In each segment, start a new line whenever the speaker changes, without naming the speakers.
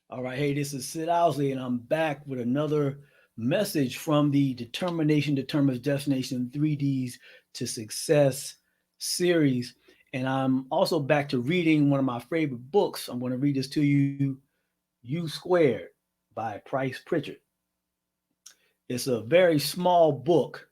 All right, hey, this is Sid Owsley, and I'm back with another message from the Determination Determines Destination 3Ds to Success series. And I'm also back to reading one of my favorite books. I'm going to read this to you, U Squared by Price Pritchett. It's a very small book,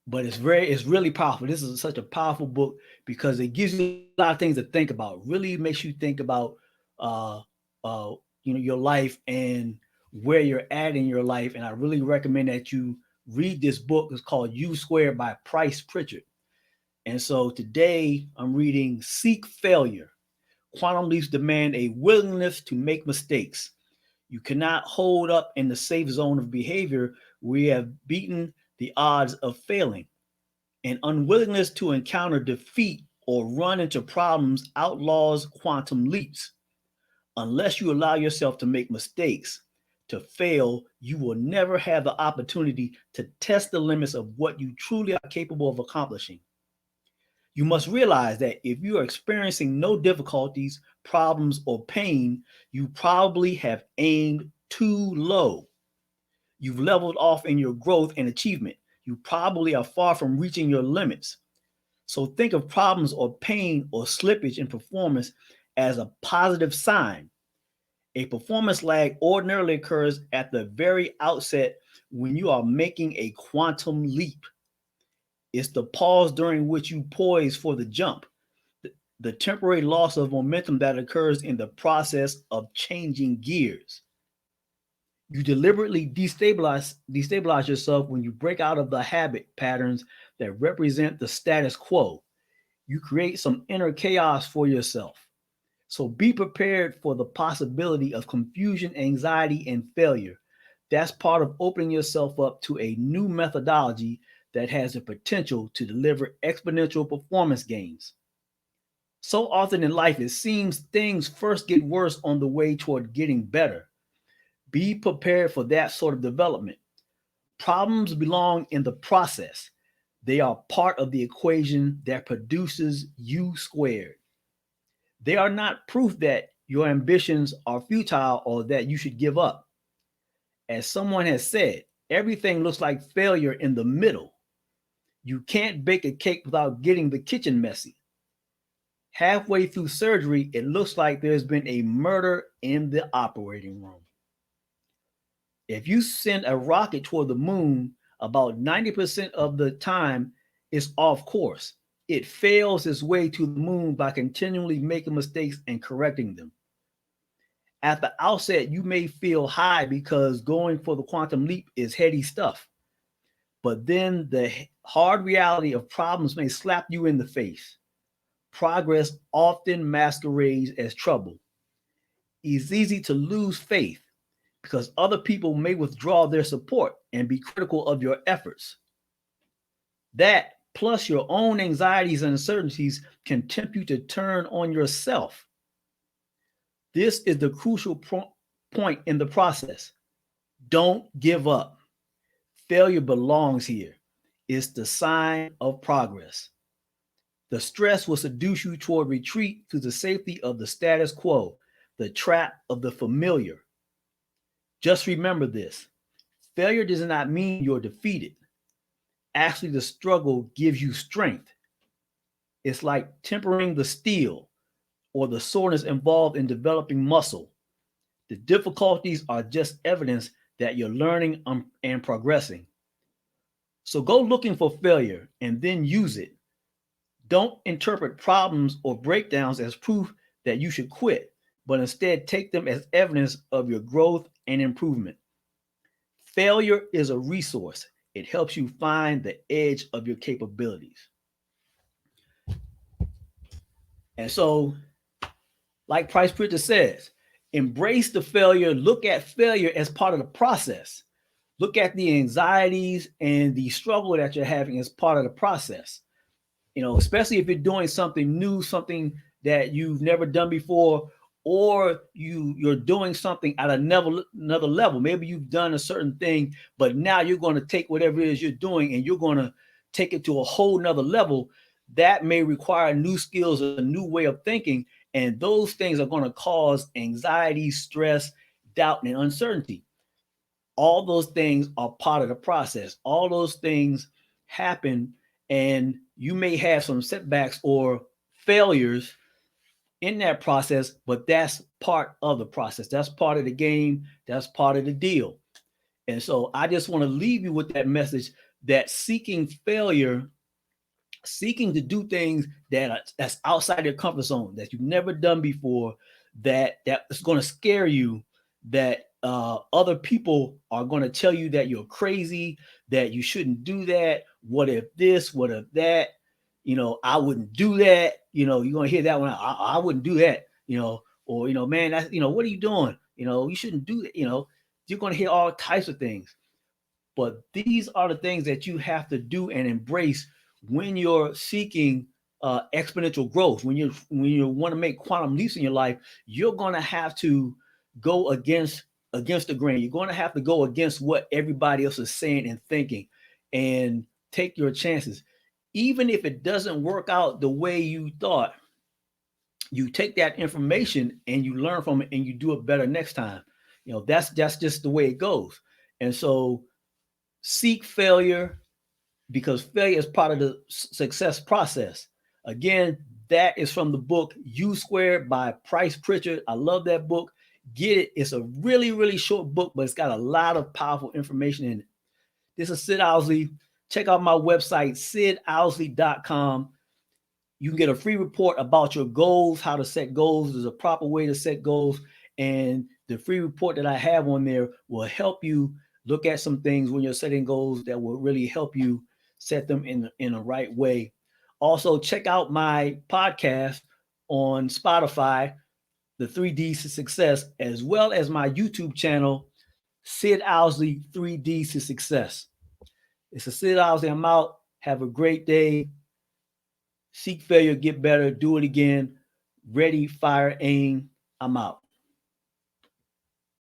but it's really powerful. This is such a powerful book because it gives you a lot of things to think about. Really makes you think about uh uh your life and where you're at in your life. And I really recommend that you read this book. It's called U Squared by Price Pritchett. And so today I'm reading Seek Failure. Quantum leaps demand a willingness to make mistakes. You cannot hold up in the safe zone of behavior where you have beaten the odds of failing. An unwillingness to encounter defeat or run into problems outlaws quantum leaps. Unless you allow yourself to make mistakes, to fail, you will never have the opportunity to test the limits of what you truly are capable of accomplishing. You must realize that if you are experiencing no difficulties, problems, or pain, you probably have aimed too low. You've leveled off in your growth and achievement. You probably are far from reaching your limits. So think of problems or pain or slippage in performance as a positive sign. A performance lag ordinarily occurs at the very outset when you are making a quantum leap. It's the pause during which you poise for the jump, the temporary loss of momentum that occurs in the process of changing gears. You deliberately destabilize yourself when you break out of the habit patterns that represent the status quo. You create some inner chaos for yourself. So be prepared for the possibility of confusion, anxiety, and failure. That's part of opening yourself up to a new methodology that has the potential to deliver exponential performance gains. So often in life, it seems things first get worse on the way toward getting better. Be prepared for that sort of development. Problems belong in the process. They are part of the equation that produces U squared. They are not proof that your ambitions are futile or that you should give up. As someone has said, everything looks like failure in the middle. You can't bake a cake without getting the kitchen messy. Halfway through surgery, it looks like there's been a murder in the operating room. If you send a rocket toward the moon, about 90% of the time it's off course. It fails its way to the moon by continually making mistakes and correcting them. At the outset, you may feel high because going for the quantum leap is heady stuff. But then the hard reality of problems may slap you in the face. Progress often masquerades as trouble. It's easy to lose faith because other people may withdraw their support and be critical of your efforts. That, plus your own anxieties and uncertainties, can tempt you to turn on yourself. This is the crucial point in the process. Don't give up. Failure belongs here. It's the sign of progress. The stress will seduce you toward retreat to the safety of the status quo, the trap of the familiar. Just remember this: failure does not mean you're defeated. Actually, the struggle gives you strength. It's like tempering the steel or the soreness involved in developing muscle. The difficulties are just evidence that you're learning and progressing. So go looking for failure and then use it. Don't interpret problems or breakdowns as proof that you should quit, but instead take them as evidence of your growth and improvement. Failure is a resource. It helps you find the edge of your capabilities. And so, like Price Pritchett says, embrace the failure, look at failure as part of the process. Look at the anxieties and the struggle that you're having as part of the process. Especially if you're doing something new, something that you've never done before, or you're doing something at another level. Maybe you've done a certain thing, but now you're going to take whatever it is you're doing and you're going to take it to a whole nother level. That may require new skills, a new way of thinking, And those things are going to cause anxiety, stress, doubt, and uncertainty. All those things are part of the process. All those things happen, and you may have some setbacks or failures in that process, but that's part of the process. That's part of the game. That's part of the deal. And so I just want to leave you with that message that seeking failure, seeking to do things that's outside your comfort zone that you've never done before, that's going to scare you, that other people are going to tell you that you're crazy, that you shouldn't do that. What if this? What if that? I wouldn't do that. You're going to hear that one. I wouldn't do that. Or man, that's what are you doing? You shouldn't do that. You're going to hear all types of things. But these are the things that you have to do and embrace when you're seeking exponential growth. When you want to make quantum leaps in your life, you're going to have to go against the grain. You're going to have to go against what everybody else is saying and thinking, and take your chances. Even if it doesn't work out the way you thought, you take that information and you learn from it and you do it better next time. That's just the way it goes. And so seek failure, because failure is part of the success process. Again, that is from the book U Squared by Pritchett. I love that book. Get it. It's a really, really short book, but it's got a lot of powerful information in it. This is Sid Owsley. Check out my website, sidowsley.com. You can get a free report about your goals, how to set goals. There's a proper way to set goals. And the free report that I have on there will help you look at some things when you're setting goals that will really help you set them in the right way. Also, check out my podcast on Spotify, The 3Ds to Success, as well as my YouTube channel, Sid Owsley 3Ds to Success. It's a Sid Owsley. I'm out. Have a great day. Seek failure, get better, do it again. Ready, fire, aim. I'm out.